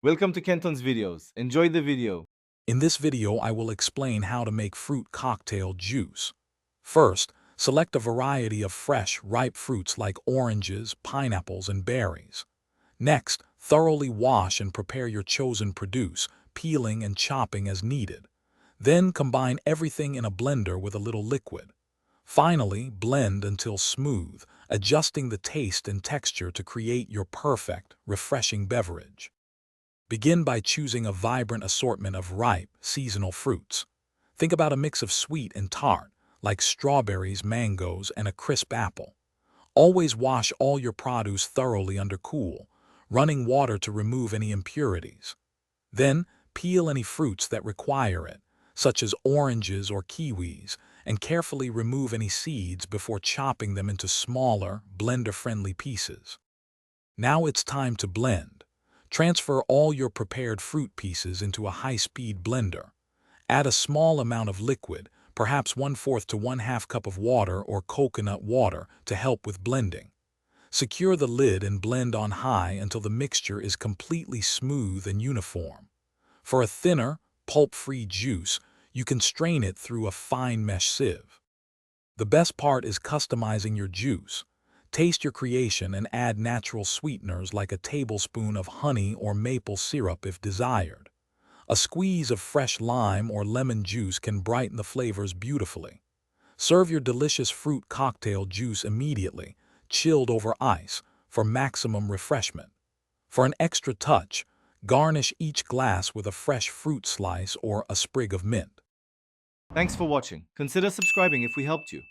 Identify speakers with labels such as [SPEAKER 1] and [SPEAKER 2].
[SPEAKER 1] Welcome to Kenton's videos. Enjoy the video.
[SPEAKER 2] In this video, I will explain how to make fruit cocktail juice. First, select a variety of fresh, ripe fruits like oranges, pineapples, and berries. Next, thoroughly wash and prepare your chosen produce, peeling and chopping as needed. Then combine everything in a blender with a little liquid. Finally, blend until smooth, adjusting the taste and texture to create your perfect, refreshing beverage. Begin by choosing a vibrant assortment of ripe, seasonal fruits. Think about a mix of sweet and tart, like strawberries, mangoes, and a crisp apple. Always wash all your produce thoroughly under cool, running water to remove any impurities. Then, peel any fruits that require it, such as oranges or kiwis, and carefully remove any seeds before chopping them into smaller, blender-friendly pieces. Now it's time to blend. Transfer all your prepared fruit pieces into a high-speed blender. Add a small amount of liquid, perhaps 1/4 to 1/2 cup of water or coconut water to help with blending. Secure the lid and blend on high until the mixture is completely smooth and uniform. For a thinner, pulp-free juice, you can strain it through a fine mesh sieve. The best part is customizing your juice. Taste your creation and add natural sweeteners like a tablespoon of honey or maple syrup if desired. A squeeze of fresh lime or lemon juice can brighten the flavors beautifully. Serve your delicious fruit cocktail juice immediately, chilled over ice, for maximum refreshment. For an extra touch, garnish each glass with a fresh fruit slice or a sprig of mint.
[SPEAKER 1] Thanks for watching. Consider subscribing if we helped you.